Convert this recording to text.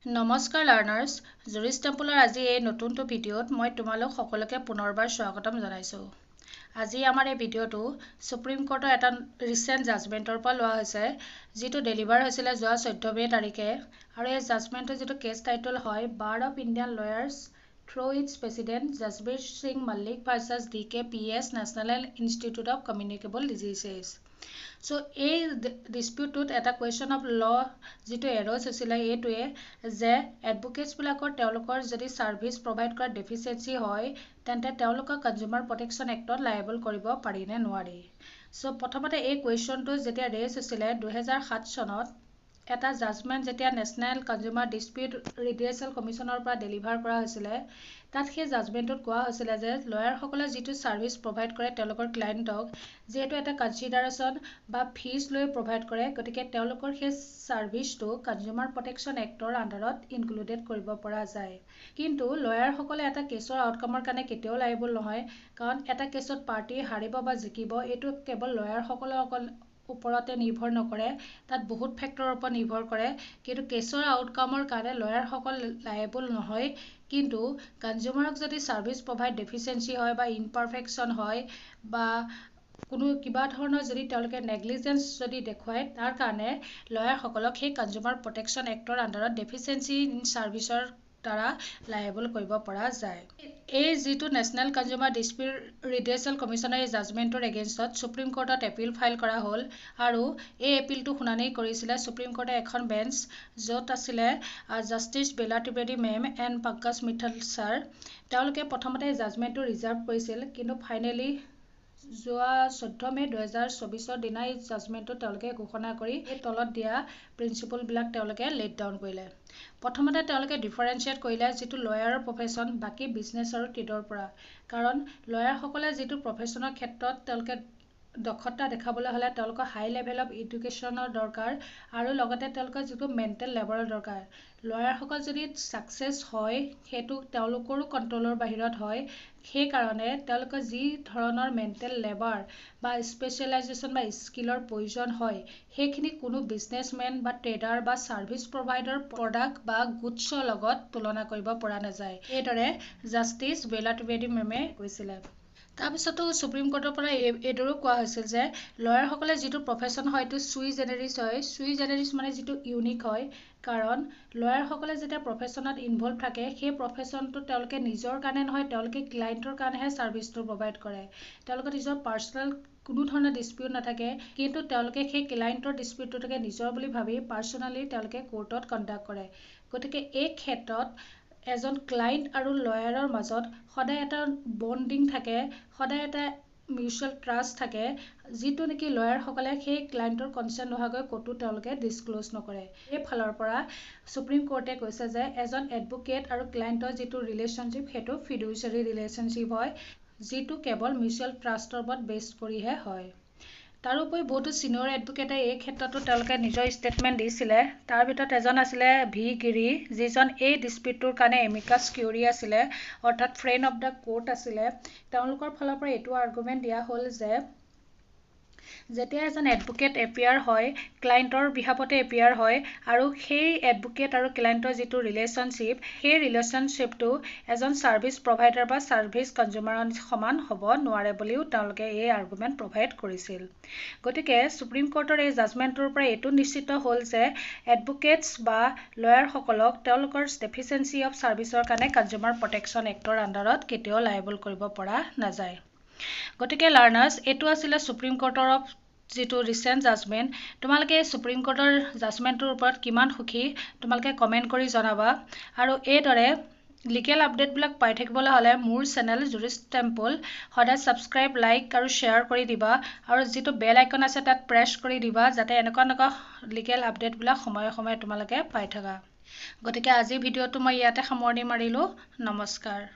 নমস্কাৰ লাৰ্নাৰ্ছ জুৰিছ টেম্পলৰ আজি এই নতুনটো ভিডিঅ'ত মই তোমালোক সকলোকে পুনৰবাৰ স্বাগতম জনাইছোঁ। আজি আমাৰ এই ভিডিঅ'টো সুপ্ৰিম কোৰ্টৰ এটা ৰিচেণ্ট জাজমেণ্টৰ পৰা লোৱা হৈছে, যিটো ডেলিভাৰ হৈছিলে যোৱা 14 মে তাৰিখে। আৰু এই জাজমেণ্টৰ যিটো কেছ টাইটল হয় bar of Indian lawyers through its president Jasbir Singh Mallick versus DKPS national institute of communicable diseases. So' এই ডিস্পিউটটোত এটা কুৱেশ্যন অফ ল যিটো এৰ'জ হৈছিলে এইটোৱে যে এডভকেটছবিলাকৰ তেওঁলোকৰ যদি ছাৰ্ভিচ প্ৰভাইড কৰাত ডেফিচিয়েঞ্চি হয় তেন্তে তেওঁলোকক কনজিউমাৰ প্ৰটেকশ্যন এক্টত লায়েবল কৰিব পাৰি নে নোৱাৰি। চ' প্ৰথমতে এই কুৱেশ্যনটো যেতিয়া ৰেজ হৈছিলে 2007 চনত এটা জাজমেণ্ট যেতিয়া নেশ্যনেল কনজিউমাৰ ডিস্পিউট ৰিড্ৰেছেল কমিশ্যনৰ পৰা ডেলিভাৰ কৰা হৈছিলে, তাত সেই জাজমেণ্টত কোৱা হৈছিলে যে লয়াৰসকলে যিটো ছাৰ্ভিচ প্ৰভাইড কৰে তেওঁলোকৰ ক্লায়েণ্টক, যিহেতু এটা কনচিডাৰেশ্যন বা ফিজ লৈ প্ৰভাইড কৰে, গতিকে তেওঁলোকৰ সেই ছাৰ্ভিচটো কনজিউমাৰ প্ৰটেকশ্যন এক্টৰ আণ্ডাৰত ইনক্লুডেড কৰিব পৰা যায়। কিন্তু লয়াৰসকলে এটা কেছৰ আউটকামৰ কাৰণে কেতিয়াও লায়েবল নহয়, কাৰণ এটা কেছত পাৰ্টি হাৰিব বা জিকিব এইটো কেৱল লয়াৰসকলৰ ওপৰতে নিৰ্ভৰ নকৰে, তাত বহুত ফেক্টৰৰ ওপৰত নিৰ্ভৰ কৰে। কিন্তু কেছৰ আউটকামৰ কাৰণে লয়াৰসকল লায়েবল নহয়, কিন্তু কনজিউমাৰক যদি ছাৰ্ভিচ প্ৰভাইড ডেফিচিয়েঞ্চি হয় বা ইনপাৰফেকশ্যন হয় বা কোনো কিবা ধৰণৰ যদি তেওঁলোকে নেগলিজেঞ্চ যদি দেখুৱায়, তাৰ কাৰণে লয়াৰসকলক সেই কনজিউমাৰ প্ৰটেকশ্যন এক্টৰ আণ্ডাৰত ডেফিচিয়েঞ্চি ইন ছাৰ্ভিচৰ দ্বাৰা লায়েবল কৰিব পৰা যায়। এই যিটো নেশ্যনেল কনজিউমাৰ ডিস্পিউট ৰিড্ৰেছেল কমিশ্যনৰ এই জাজমেণ্টৰ এগেইনষ্টত সুপ্ৰিম কোৰ্টত এপিল ফাইল কৰা হ'ল, আৰু এই এপিলটো শুনানি কৰিছিলে সুপ্ৰিম কোৰ্টৰ এখন বেঞ্চ, য'ত আছিলে justice Bela Trivedi ma'am and Pankaj Mittal sir. তেওঁলোকে প্ৰথমতে জাজমেণ্টটো ৰিজাৰ্ভ কৰিছিল, কিন্তু ফাইনেলি যোৱা 14 মে 2024 দিনা এই জাজমেণ্টটো তেওঁলোকে ঘোষণা কৰি এই তলত দিয়া প্ৰিন্সিপলবিলাক তেওঁলোকে লেট ডাউন কৰিলে। প্ৰথমতে তেওঁলোকে ডিফাৰেঞ্চিয়েট কৰিলে যিটো লয়াৰৰ প্ৰফেশ্যন বাকী বিজনেছ আৰু ট্ৰেডৰ পৰা, কাৰণ লয়াৰসকলে যিটো প্ৰফেশ্যনৰ ক্ষেত্ৰত তেওঁলোকে দক্ষতা দেখাবলৈ হ'লে তেওঁলোকৰ হাই লেভেল অফ এডুকেশ্যনৰ দৰকাৰ, আৰু লগতে তেওঁলোকৰ যিটো মেণ্টেল লেবাৰৰ দৰকাৰ। লয়াৰসকল যদি ছাকচেছ হয় সেইটো তেওঁলোকৰো কণ্ট্ৰলৰ বাহিৰত হয়, সেইকাৰণে তেওঁলোকৰ যি ধৰণৰ মেণ্টেল লেবাৰ বা স্পেচিয়েলাইজেশ্যন বা স্কিলৰ প্ৰয়োজন হয়, সেইখিনি কোনো বিজনেছমেন বা ট্ৰেডাৰ বা ছাৰ্ভিচ প্ৰভাইডাৰ প্ৰডাক্ট বা গুডছৰ লগত তুলনা কৰিব পৰা নাযায়। এইদৰে জাষ্টিছ বেলা ত্ৰিবেদী মেমে কৈছিলে। তাৰপিছতো সুপ্ৰিম কোৰ্টৰ পৰা এইদৰেও কোৱা হৈছিল যে লয়াৰসকলে যিটো প্ৰফেশ্যন হয় এইটো চুই জেনেৰিছ হয়। চুই জেনেৰিছ মানে যিটো ইউনিক হয়, কাৰণ লয়াৰসকলে যেতিয়া প্ৰফেশ্যনত ইনভল্ভ থাকে সেই প্ৰফেশ্যনটো তেওঁলোকে নিজৰ কাৰণে নহয়, তেওঁলোকে ক্লায়েণ্টৰ কাৰণেহে ছাৰ্ভিচটো প্ৰভাইড কৰে। তেওঁলোকৰ নিজৰ পাৰ্চনেল কোনো ধৰণৰ ডিস্পিউট নাথাকে, কিন্তু তেওঁলোকে সেই ক্লায়েণ্টৰ ডিস্পিউটটোকে নিজৰ বুলি ভাবি পাৰ্চনেলি তেওঁলোকে কোৰ্টত কণ্ডাক্ট কৰে। গতিকে এই ক্ষেত্ৰত এজন ক্লায়েণ্ট আৰু লয়াৰৰ মাজত সদায় এটা বণ্ডিং থাকে, সদায় এটা মিউচুৱেল ট্ৰাষ্ট থাকে, যিটো নেকি লয়াৰসকলে সেই ক্লায়েণ্টৰ কনচেণ্ট নোহোৱাকৈ ক'তো তেওঁলোকে ডিছক্ল'জ নকৰে। এই ফালৰ পৰা সুপ্ৰিম কোৰ্টে কৈছে যে এজন এডভোকেট আৰু ক্লায়েণ্টৰ যিটো ৰিলেশ্যনশ্বিপ সেইটো ফিডুচিয়াৰী ৰিলেশ্যনশ্বিপ হয়, যিটো কেৱল মিউচুৱেল ট্ৰাষ্টৰ ওপৰত বেছ কৰিহে হয়। তাৰোপৰি বহুতো ছিনিয়ৰ এডভোকেটে এই ক্ষেত্ৰতো তেওঁলোকে নিজৰ ষ্টেটমেণ্ট দিছিলে। তাৰ ভিতৰত এজন আছিলে ভি গিৰি, যিজন এই ডিস্পিউটটোৰ কাৰণে এমিকাছ কিউৰি আছিলে, অৰ্থাৎ ফ্ৰেণ্ড অফ দ্য কোৰ্ট আছিলে। তেওঁলোকৰ ফালৰ পৰা এইটো আৰ্গুমেণ্ট দিয়া হ'ল যে যেতিয়া এজন এডভোকেট এপিয়াৰ হয়, ক্লায়েণ্টৰ বিহাফতে এপিয়াৰ হয়, আৰু সেই এডভোকেট আৰু ক্লায়েণ্টৰ যিটো ৰিলেশ্যনশ্বিপ, সেই ৰিলেশ্যনশ্বিপটো এজন ছাৰ্ভিচ প্ৰভাইডাৰ বা ছাৰ্ভিচ কনজিউমাৰৰ সমান হ'ব নোৱাৰে বুলিও তেওঁলোকে এই আৰ্গুমেণ্ট প্ৰভাইড কৰিছিল। গতিকে সুপ্ৰিম কোৰ্টৰ এই জাজমেণ্টৰ পৰা এইটো নিশ্চিত হ'ল যে এডভোকেটছ বা লয়াৰসকলক তেওঁলোকৰ ডেফিচিয়েঞ্চি অফ ছাৰ্ভিচৰ কাৰণে কনজিউমাৰ প্ৰটেকশ্যন এক্টৰ আণ্ডাৰত কেতিয়াও লায়েবল কৰিব পৰা নাযায়। গতিকে লাৰ্নাৰ্ছ, এইটো আছিলে সুপ্ৰিম কোৰ্টৰ যিটো ৰিচেণ্ট জাজমেণ্ট। তোমালোকে এই সুপ্ৰিম কোৰ্টৰ জাজমেণ্টটোৰ ওপৰত কিমান সুখী তোমালোকে কমেণ্ট কৰি জনাবা, আৰু এইদৰে লিগেল আপডেটবিলাক পাই থাকিবলৈ হ'লে মোৰ চেনেল জুৰিছ টেম্পল সদায় ছাবস্ক্ৰাইব, লাইক আৰু শ্বেয়াৰ কৰি দিবা, আৰু যিটো বেল আইকন আছে তাত প্ৰেছ কৰি দিবা, যাতে এনেকুৱা লিগেল আপডেটবিলাক সময়ে সময়ে তোমালোকে পাই থাকা। গতিকে আজিৰ ভিডিঅ'টো মই ইয়াতে সামৰণি মাৰিলোঁ। নমস্কাৰ।